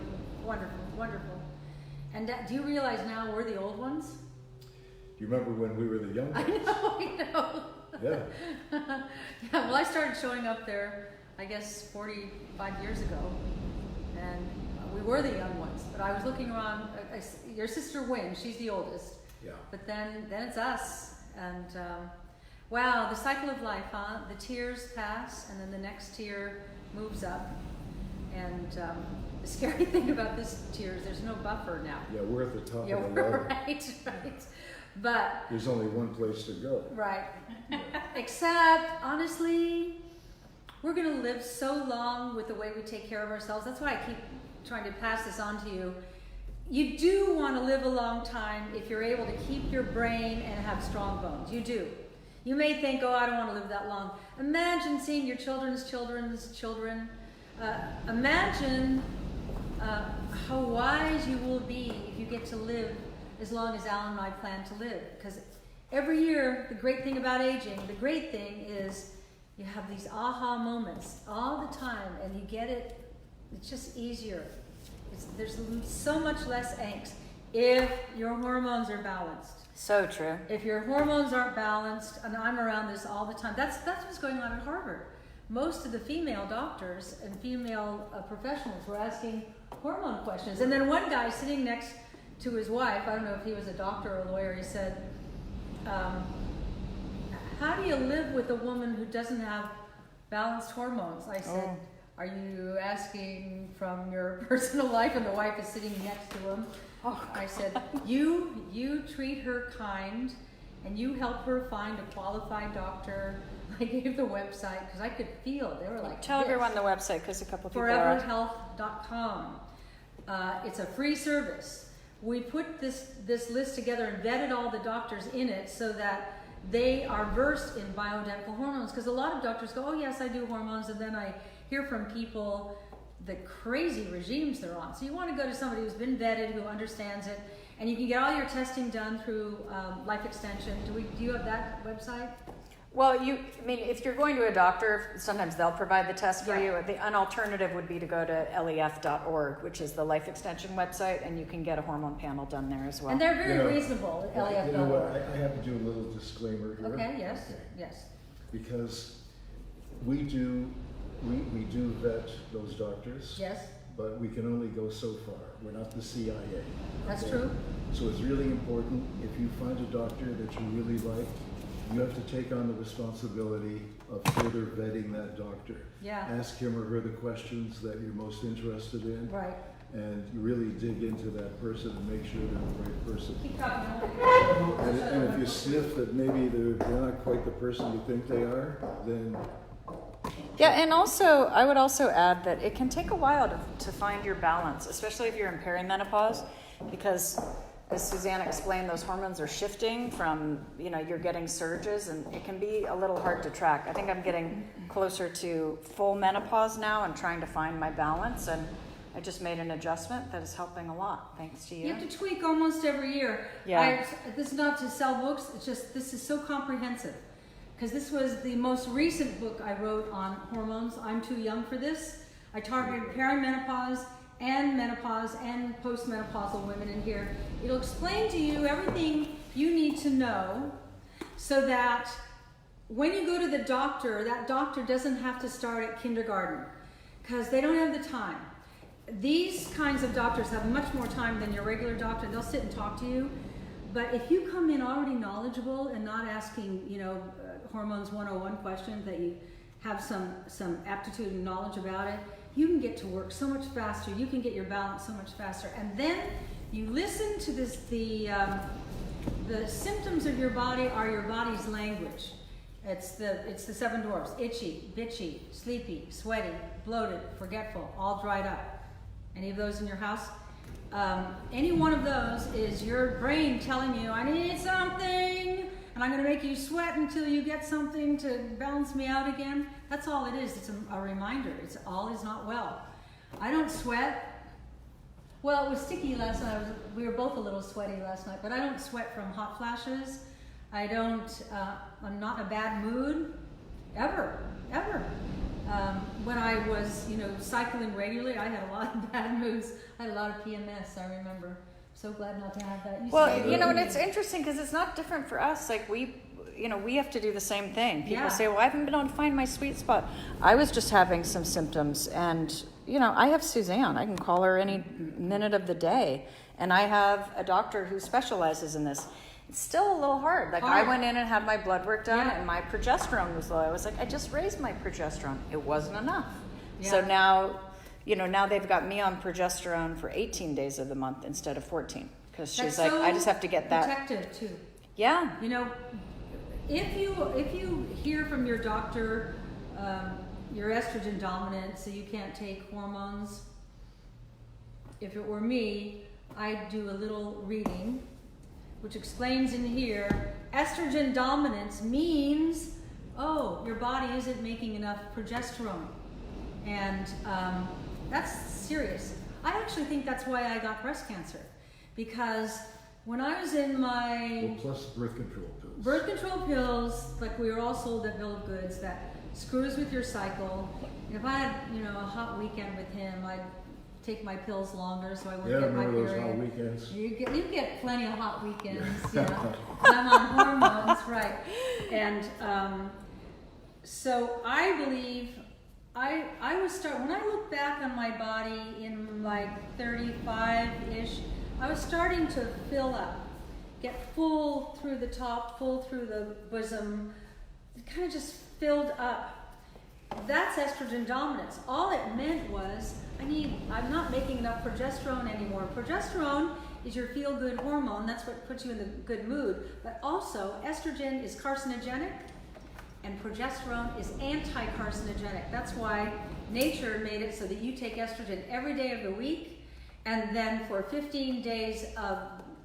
wonderful. And do you realize now we're the old ones? Do you remember when we were the young ones? I know. Yeah. Yeah, well, I started showing up there, I guess, 45 years ago, and we were the young ones. But I was looking around. Your sister Wynn, she's the oldest. Yeah. But then it's us, and wow, the cycle of life, huh? The tiers pass, and then the next tier moves up. And the scary thing about this tier is there's no buffer now. Yeah, we're at the top Yeah, of the ladder. right. But There's only one place to go. right. Except, honestly, we're going to live so long with the way we take care of ourselves. That's why I keep trying to pass this on to you. You do want to live a long time if you're able to keep your brain and have strong bones. You do. You may think, oh, I don't want to live that long. Imagine seeing your children's children. Imagine how wise you will be if you get to live as long as Alan and I plan to live. Because every year, the great thing about aging, the great thing is you have these aha moments all the time, and you get it. It's just easier. There's so much less angst. if your hormones are balanced. So true. If your hormones aren't balanced, and I'm around this all the time, that's what's going on at Harvard. Most of the female doctors and female professionals were asking hormone questions. And then one guy sitting next to his wife, I don't know if he was a doctor or a lawyer, he said, how do you live with a woman who doesn't have balanced hormones? I said, are you asking from your personal life? And the wife is sitting next to him. I said, you treat her kind, and you help her find a qualified doctor. I gave the website because I could feel they were like, tell everyone the website because a couple people are. Foreverhealth.com. It's a free service. We put this list together and vetted all the doctors in it so that they are versed in bioidentical hormones. Because a lot of doctors go, oh yes, I do hormones, and then I hear from people the crazy regimes they're on. So you want to go to somebody who's been vetted, who understands it, and you can get all your testing done through Life Extension. Do you have that website? Well, if you're going to a doctor, sometimes they'll provide the test for you. An alternative would be to go to lef.org, which is the Life Extension website, and you can get a hormone panel done there as well. And they're very reasonable at lef.org. You know what? I have to do a little disclaimer here. Okay, yes. Because we do vet those doctors. Yes. But we can only go so far. We're not the CIA. That's true. So it's really important, if you find a doctor that you really like, you have to take on the responsibility of further vetting that doctor. Yeah. Ask him or her the questions that you're most interested in. Right. And you really dig into that person and make sure they're the right person. Keep talking. And if you sniff that maybe they're not quite the person you think they are, then... Yeah, and also, I would also add that it can take a while to find your balance, especially if you're in perimenopause, because as Suzanne explained, those hormones are shifting from, you're getting surges, and it can be a little hard to track. I think I'm getting closer to full menopause now and trying to find my balance, and I just made an adjustment that is helping a lot, thanks to you. You have to tweak almost every year. Yeah. This is not to sell books, it's just, this is so comprehensive. Because this was the most recent book I wrote on hormones. I'm too young for this. I targeted perimenopause and menopause and postmenopausal women in here. It'll explain to you everything you need to know so that when you go to the doctor, that doctor doesn't have to start at kindergarten because they don't have the time. These kinds of doctors have much more time than your regular doctor. They'll sit and talk to you. But if you come in already knowledgeable and not asking, hormones 101 questions, that you have some aptitude and knowledge about it, you can get to work so much faster. You can get your balance so much faster. And then you listen to this, the symptoms of your body are your body's language. It's the seven dwarfs: itchy, bitchy, sleepy, sweaty, bloated, forgetful, all dried up. Any of those in your house? Any one of those is your brain telling you, I need something, and I'm going to make you sweat until you get something to balance me out again. That's all it is. It's a reminder. It's all is not well. I don't sweat. Well, it was sticky last night. We were both a little sweaty last night, but I don't sweat from hot flashes. I'm not in a bad mood, ever. When I was, cycling regularly, I had a lot of bad moods. I had a lot of PMS, I remember. So glad not to have that. And it's interesting because it's not different for us. Like we have to do the same thing. People say, well, I haven't been able to find my sweet spot. I was just having some symptoms, and, I have Suzanne. I can call her any minute of the day. And I have a doctor who specializes in this. It's still a little hard. I went in and had my blood work done, and my progesterone was low. I was like, I just raised my progesterone. It wasn't enough. Yeah. So now, now they've got me on progesterone for 18 days of the month instead of 14. Because she's like, I just have to get that. Protective too. Yeah. If you hear from your doctor, you're estrogen dominant, so you can't take hormones. If it were me, I'd do a little reading, which explains in here, estrogen dominance means, your body isn't making enough progesterone. And that's serious. I actually think that's why I got breast cancer. Because when I was in my... plus birth control pills. Birth control pills, like we were all sold at Bill of Goods, that screws with your cycle. And if I had, a hot weekend with him, take my pills longer so I won't Yeah, get my remember those hot period. weekends? You get plenty of hot weekends, I'm on hormones, right? And so I believe I was when I look back on my body in like 35-ish, I was starting to fill up, get full through the top, full through the bosom, kind of just filled up. That's estrogen dominance. All it meant was I'm not making enough progesterone anymore. Progesterone is your feel-good hormone. That's what puts you in the good mood. But also, estrogen is carcinogenic and progesterone is anti-carcinogenic. That's why nature made it so that you take estrogen every day of the week, and then for 15 days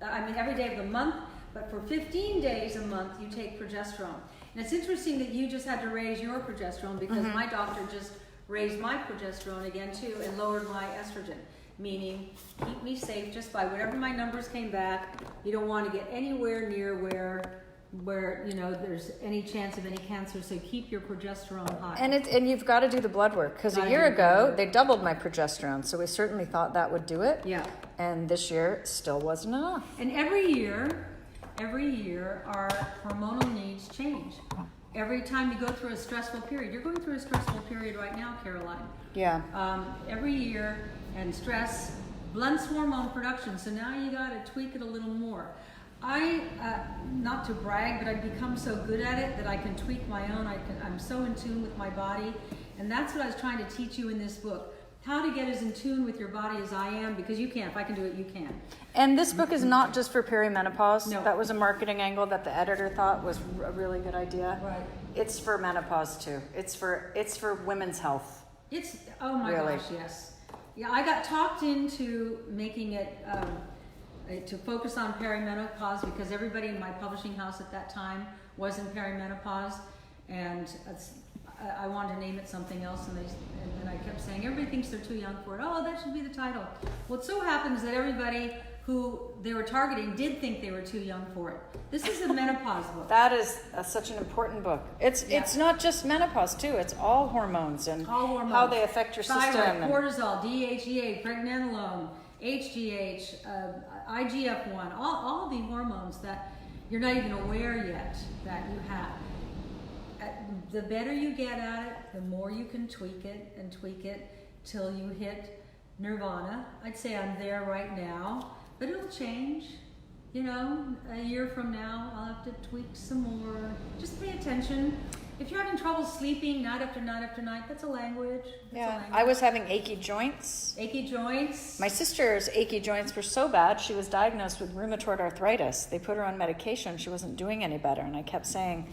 every day of the month, but for 15 days a month you take progesterone. And it's interesting that you just had to raise your progesterone because my doctor just raised my progesterone again too and lowered my estrogen, meaning keep me safe just by whatever my numbers came back. You don't want to get anywhere near where there's any chance of any cancer, so keep your progesterone high. And you've got to do the blood work, because a year ago they doubled my progesterone, so we certainly thought that would do it. Yeah. And this year it still wasn't enough. And every year our hormonal needs change. Every time you go through a stressful period, you're going through a stressful period right now, Caroline. Yeah. Every year, and stress blunts hormone production, so now you got to tweak it a little more. Not to brag, but I've become so good at it that I can tweak my own. I'm so in tune with my body, and that's what I was trying to teach you in this book. How to get as in tune with your body as I am, because you can. If I can do it, you can. And this book is not just for perimenopause. No. That was a marketing angle that the editor thought was a really good idea. Right. It's for menopause too. It's for women's health. It's, oh my gosh, yes. Yeah, I got talked into making it to focus on perimenopause because everybody in my publishing house at that time was in perimenopause, and I wanted to name it something else, and then I kept saying everybody thinks they're too young for it. Oh, that should be the title. Well, it so happens that everybody who they were targeting did think they were too young for it. This is a menopause book. That is such an important book. It's not just menopause too. It's all hormones and how they affect your Thyroid, system. cortisol, DHEA, pregnenolone, HGH, IGF-1, all the hormones that you're not even aware yet that you have. The better you get at it, the more you can tweak it till you hit nirvana. I'd say I'm there right now, but it'll change. A year from now, I'll have to tweak some more. Just pay attention. If you're having trouble sleeping night after night after night, that's a language. I was having achy joints. Achy joints. My sister's achy joints were so bad, she was diagnosed with rheumatoid arthritis. They put her on medication. She wasn't doing any better. And I kept saying,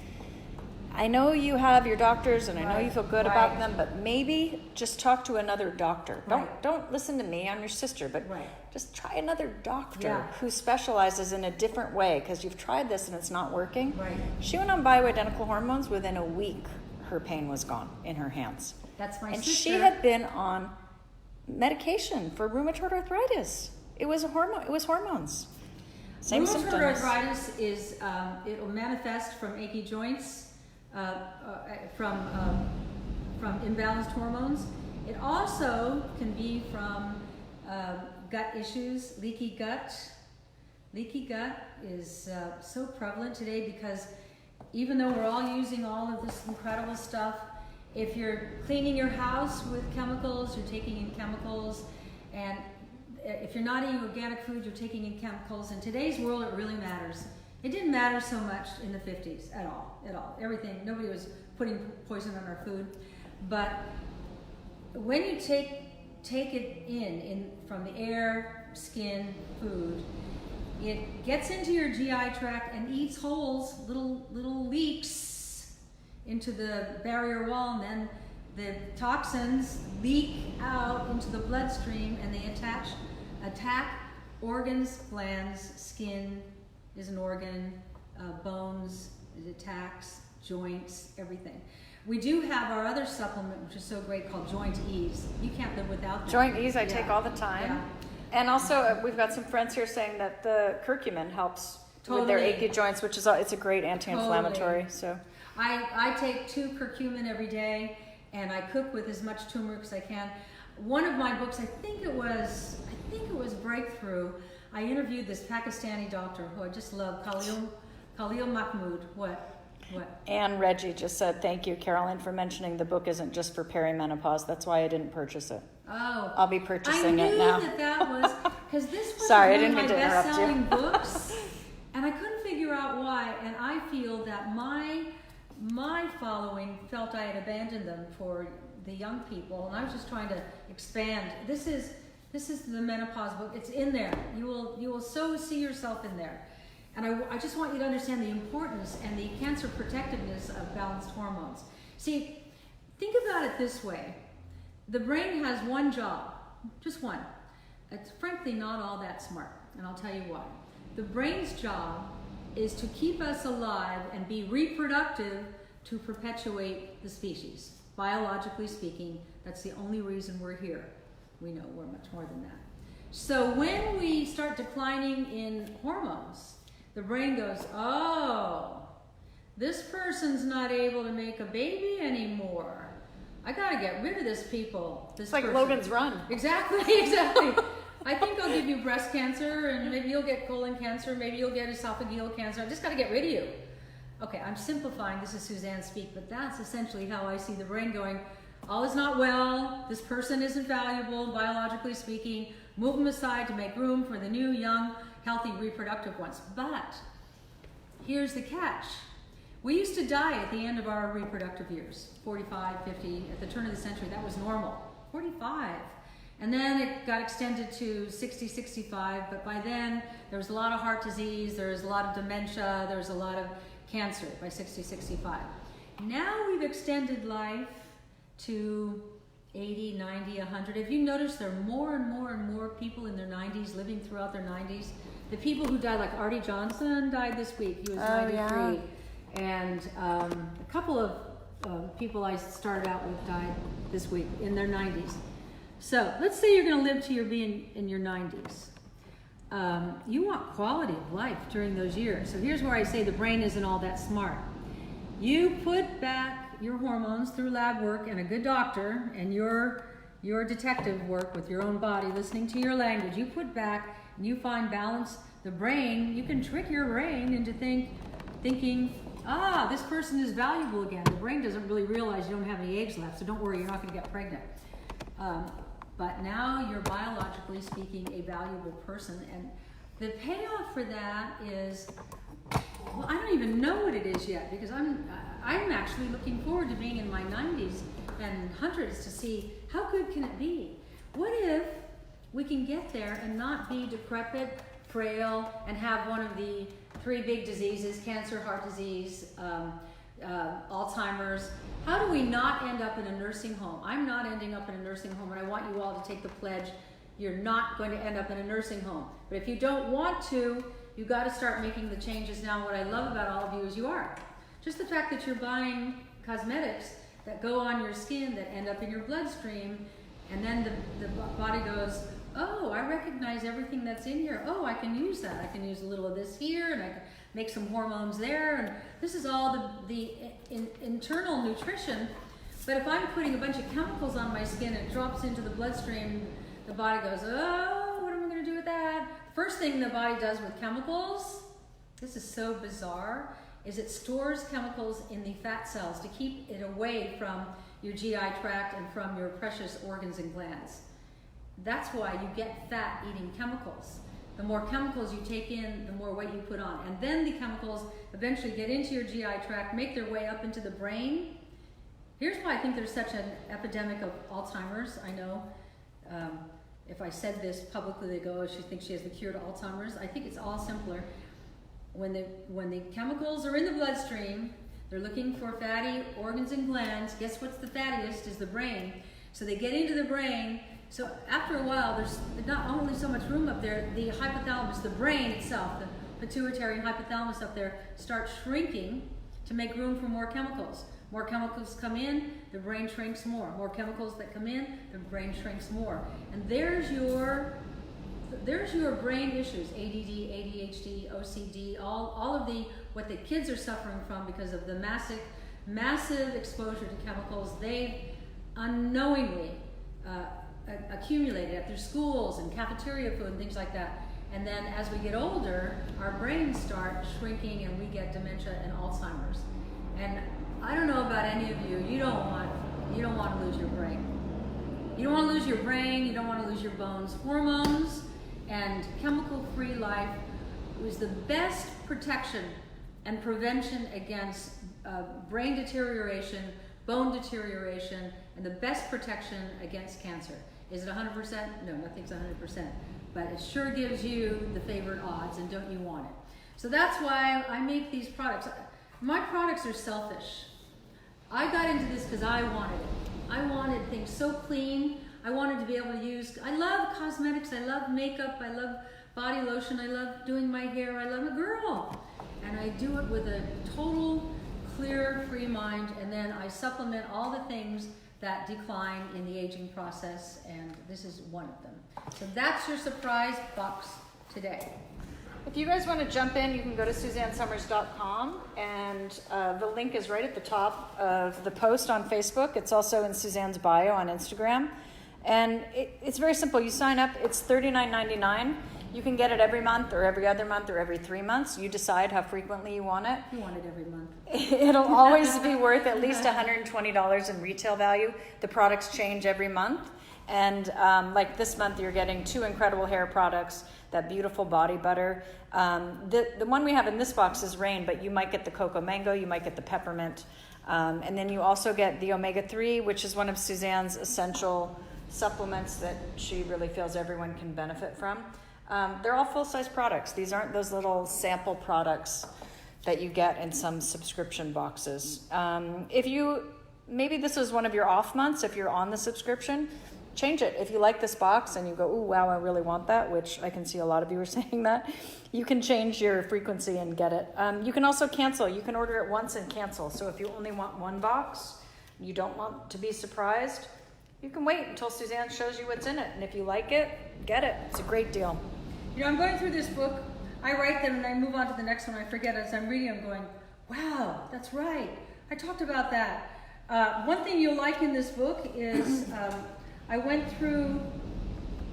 I know you have your doctors and I know you feel good about them, but maybe just talk to another doctor. Don't listen to me, I'm your sister, but just try another doctor who specializes in a different way, because you've tried this and it's not working. Right. She went on bioidentical hormones. Within a week, her pain was gone in her hands. That's my and sister. She had been on medication for rheumatoid arthritis. It was hormones. Same symptoms. Rheumatoid arthritis is it will manifest from achy joints. From imbalanced hormones. It also can be from gut issues, leaky gut. Leaky gut is so prevalent today because even though we're all using all of this incredible stuff, if you're cleaning your house with chemicals, you're taking in chemicals, and if you're not eating organic food, you're taking in chemicals. In today's world, it really matters. It didn't matter so much in the 50s at all. Everything, nobody was putting poison on our food. But when you take it in from the air, skin, food, it gets into your GI tract and eats holes, little leaks into the barrier wall, and then the toxins leak out into the bloodstream and they attack organs, glands, skin, is an organ, bones, it attacks, joints, everything. We do have our other supplement, which is so great, called Joint Ease. You can't live without that. Joint Ease I take all the time. Yeah. And also, we've got some friends here saying that the curcumin helps with their achy joints, which is it's a great anti-inflammatory. Totally. So I take 2 curcumin every day, and I cook with as much turmeric as I can. one of my books, I think it was Breakthrough. I interviewed this Pakistani doctor who I just love, Khalil Mahmood. What? And Reggie just said, thank you, Carolyn, for mentioning the book isn't just for perimenopause. That's why I didn't purchase it. Oh. I'll be purchasing it now. I knew that was, because this was Sorry, I one didn't of my mean to interrupt you. best-selling books, and I couldn't figure out why, and I feel that my following felt I had abandoned them for the young people, and I was just trying to expand. This is the menopause book. It's in there. You will so see yourself in there. And I just want you to understand the importance and the cancer protectiveness of balanced hormones. See, think about it this way. The brain has one job, just one. It's frankly not all that smart, and I'll tell you why. The brain's job is to keep us alive and be reproductive to perpetuate the species. Biologically speaking, that's the only reason we're here. We know we're much more than that. So when we start declining in hormones, the brain goes, oh, this person's not able to make a baby anymore. I gotta get rid of this people. It's like Logan's Run. Exactly. I think I'll give you breast cancer, and maybe you'll get colon cancer, maybe you'll get esophageal cancer. I just gotta get rid of you. Okay, I'm simplifying, this is Suzanne speak, but that's essentially how I see the brain going, all is not well, this person isn't valuable, biologically speaking, move them aside to make room for the new, young, healthy, reproductive ones. But here's the catch. We used to die at the end of our reproductive years, 45, 50, at the turn of the century, that was normal, 45. And then it got extended to 60, 65, but by then there was a lot of heart disease, there was a lot of dementia, there was a lot of cancer by 60, 65. Now we've extended life to 80, 90, 100. If you notice, there are more and more and more people in their 90s living throughout their 90s. The people who died, like Artie Johnson died this week. He was 93. Yeah. And a couple of people I started out with died this week in their 90s. So let's say you're going to live to your being in your 90s. You want quality of life during those years. So here's where I say the brain isn't all that smart. You put back your hormones through lab work and a good doctor and your detective work with your own body, listening to your language. You put back and you find balance. The brain, you can trick your brain into thinking, this person is valuable again. The brain doesn't really realize you don't have any eggs left, so don't worry, you're not going to get pregnant. But now you're biologically speaking a valuable person, and the payoff for that is, well, I don't even know what it is yet, because I'm actually looking forward to being in my 90s and hundreds to see how good can it be. What if we can get there and not be decrepit, frail, and have one of the 3 big diseases, cancer, heart disease, Alzheimer's. How do we not end up in a nursing home? I'm not ending up in a nursing home, and I want you all to take the pledge. You're not going to end up in a nursing home. But if you don't want to, you got to start making the changes now. What I love about all of you is you are. Just the fact that you're buying cosmetics that go on your skin, that end up in your bloodstream, and then the body goes, oh, I recognize everything that's in here. Oh, I can use that. I can use a little of this here, and I can make some hormones there. And this is all the internal nutrition. But if I'm putting a bunch of chemicals on my skin, it drops into the bloodstream, the body goes, oh, what am I going to do with that? First thing the body does with chemicals, this is so bizarre, is it stores chemicals in the fat cells to keep it away from your GI tract and from your precious organs and glands. That's why you get fat eating chemicals. The more chemicals you take in, the more weight you put on. And then the chemicals eventually get into your GI tract, make their way up into the brain. Here's why I think there's such an epidemic of Alzheimer's. I know if I said this publicly, they go, oh, she thinks she has the cure to Alzheimer's. I think it's all simpler. When the chemicals are in the bloodstream, they're looking for fatty organs and glands. Guess what's the fattiest is the brain. So they get into the brain. So after a while, there's not only so much room up there, the hypothalamus, the brain itself, the pituitary and hypothalamus up there start shrinking to make room for more chemicals. More chemicals come in, the brain shrinks more. More chemicals that come in, the brain shrinks more. And there's your brain issues, ADD, ADHD, OCD, all of what the kids are suffering from because of the massive exposure to chemicals. They unknowingly accumulated at their schools and cafeteria food and things like that. And then as we get older, our brains start shrinking and we get dementia and Alzheimer's. And I don't know about any of you, you don't want to lose your brain. You don't want to lose your brain, you don't want to lose your bones. Hormones and chemical-free life was the best protection and prevention against brain deterioration, bone deterioration, and the best protection against cancer. Is it 100%? No, nothing's 100%. But it sure gives you the favored odds, and don't you want it? So that's why I make these products. My products are selfish. I got into this because I wanted it. I wanted things so clean. I wanted to be able to use, I love cosmetics, I love makeup, I love body lotion, I love doing my hair, I love a girl. And I do it with a total clear, free mind, and then I supplement all the things that decline in the aging process, and this is one of them. So that's your surprise box today. If you guys want to jump in, you can go to SuzanneSummers.com, and the link is right at the top of the post on Facebook. It's also in Suzanne's bio on Instagram. And it's very simple. You sign up. It's $39.99. You can get it every month or every other month or every 3 months. You decide how frequently you want it. You want it every month. It'll always be worth at least $120 in retail value. The products change every month. And like this month, you're getting 2 incredible hair products, that beautiful body butter. The one we have in this box is Rain, but you might get the cocoa mango, you might get the peppermint. And then you also get the omega-3, which is one of Suzanne's essential supplements that she really feels everyone can benefit from. They're all full-size products. These aren't those little sample products that you get in some subscription boxes. Maybe this is one of your off months, if you're on the subscription, change it. If you like this box and you go, "Ooh, wow, I really want that," which I can see a lot of you are saying that, you can change your frequency and get it. You can also cancel. You can order it once and cancel. So if you only want one box, you don't want to be surprised, you can wait until Suzanne shows you what's in it. And if you like it, get it. It's a great deal. You know, I'm going through this book. I write them and I move on to the next one. I forget as I'm reading, I'm going, wow, that's right. I talked about that. One thing you'll like in this book is I went through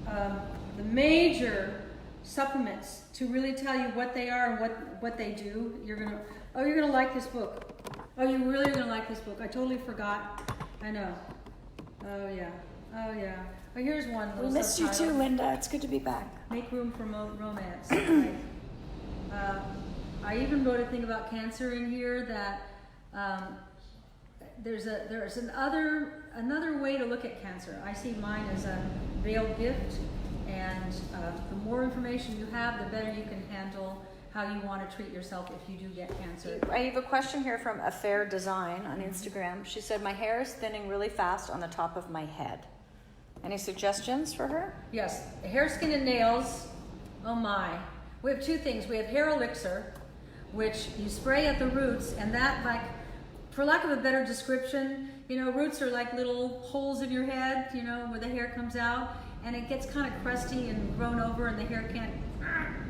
the major supplements to really tell you what they are and what they do. You're gonna like this book. Oh, you really are gonna like this book. I totally forgot. I know. Oh yeah. Oh, here's one. We missed you too, Linda. It's good to be back. Make room for romance. Right. I even wrote a thing about cancer in here that there's another way to look at cancer. I see mine as a veiled gift, and the more information you have, the better you can handle how you want to treat yourself if you do get cancer. I have a question here from A Fair Design on Instagram. She said, "My hair is thinning really fast on the top of my head." Any suggestions for her? Yes, hair, skin, and nails. Oh my. We have 2 things. We have hair elixir, which you spray at the roots, and that, like, for lack of a better description, roots are like little holes in your head, where the hair comes out, and it gets kind of crusty and grown over, and the hair can't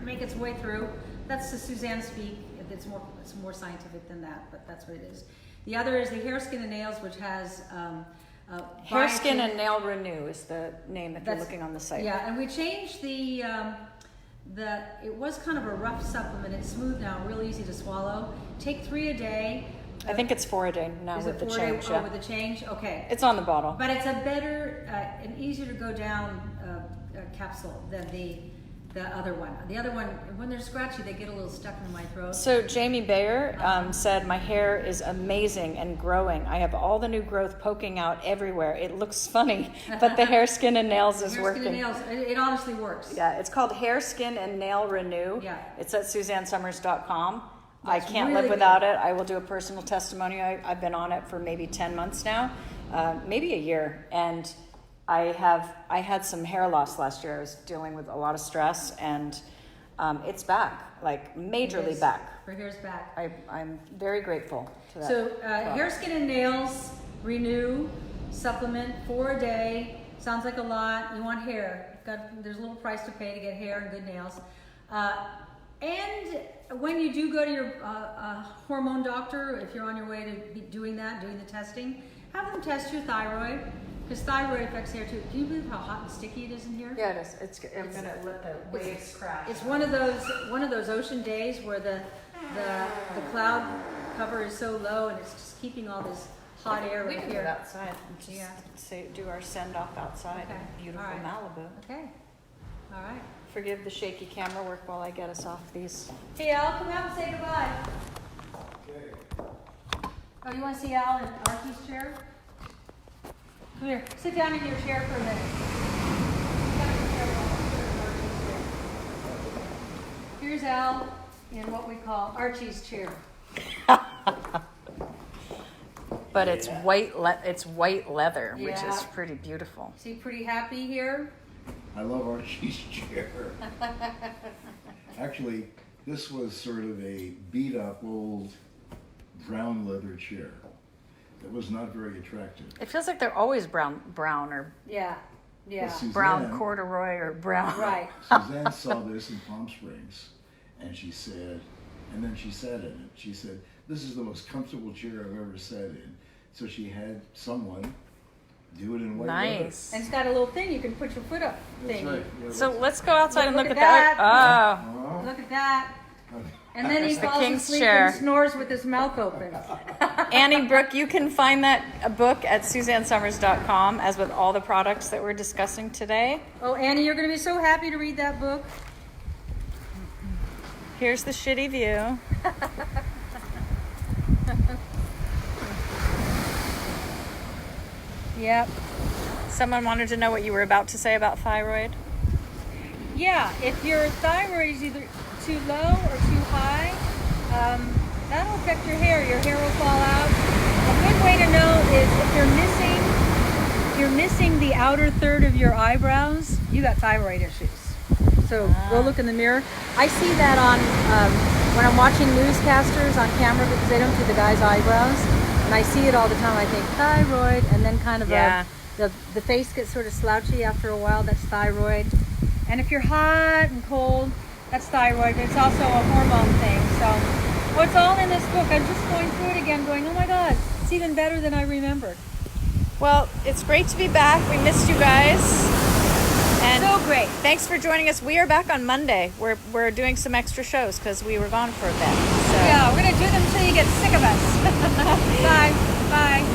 make its way through. That's the Suzanne speak. It's more scientific than that, but that's what it is. The other is the hair, skin, and nails, which has Hair, Skin, and Nail Renew is the name if you're looking on the site. Yeah, and we changed it was kind of a rough supplement. It's smooth now, real easy to swallow. Take 3 a day. I think it's 4 a day now with the change. Oh, with the change? Okay. It's on the bottle. But it's a better and easier to go down capsule than the other one. The other one, when they're scratchy, they get a little stuck in my throat. So Jamie Bayer said, "My hair is amazing and growing. I have all the new growth poking out everywhere. It looks funny, but the hair, skin, and nails is working." Hair, skin, and nails, it honestly works. Yeah, it's called Hair, Skin, and Nail Renew. Yeah. It's at SuzanneSummers.com. I can't really live without it. I will do a personal testimony. I've been on it for maybe 10 months now, maybe a year, and I had some hair loss last year. I was dealing with a lot of stress, and it's back, like majorly back. Her hair's back. I'm very grateful to that. So hair, skin, and nails renew supplement 4 a day. Sounds like a lot. You want hair. There's a little price to pay to get hair and good nails. And when you do go to your hormone doctor, if you're on your way to doing the testing, have them test your thyroid. Because thyroid affects hair too. Can you believe how hot and sticky it is in here? Yeah, it is. I'm gonna let the waves crash. It's one of those ocean days where the cloud cover is so low and it's just keeping all this hot air We right can here. get outside and just do our send off outside Okay. in beautiful All right. Malibu. Okay. All right. Forgive the shaky camera work while I get us off these. Hey Al, come out and say goodbye. Okay. Oh, you want to see Al in Archie's chair? Come here. Sit down in your chair for a minute. Sit down in your chair while I'm sitting in Archie's chair. Here's Al in what we call Archie's chair. But it's white leather, which is Yeah. pretty beautiful. Is he pretty happy here? I love Archie's chair. Actually, this was sort of a beat up old brown leather chair that was not very attractive. It feels like they're always brown or Yeah. Yeah. But Suzanne, brown corduroy or brown. Right. Suzanne saw this in Palm Springs, and she said, and then she sat in it. She said, "This is the most comfortable chair I've ever sat in." So she had someone do it in white leather. Nice. And it's got a little thing you can put your foot up That's thing. right. Yeah, So let's go outside and Look look at at that. that. Oh. Look at that. And then he There's the falls king's asleep chair. and snores with his mouth open. Oh, Annie Brooke, you can find that book at SuzanneSummers.com, as with all the products that we're discussing today. Oh, Annie, you're going to be so happy to read that book. Here's the shitty view. Yep. Someone wanted to know what you were about to say about thyroid. Yeah, if your thyroid is either too low or too high, that'll affect your hair. Your hair will fall out. A good way to know is if you're missing the outer third of your eyebrows, you got thyroid issues. So go look in the mirror. I see that on when I'm watching newscasters on camera because they don't do the guy's eyebrows, and I see it all the time. I think thyroid, and then kind of Yeah. the face gets sort of slouchy after a while. That's thyroid. And if you're hot and cold, that's thyroid, but it's also a hormone thing. So, it's all in this book. I'm just going through it again, going, oh my God, it's even better than I remembered. Well, it's great to be back. We missed you guys. And So great. thanks for joining us. We are back on Monday. We're doing some extra shows because we were gone for a bit. So. Yeah, we're going to do them until you get sick of us. Bye. Bye.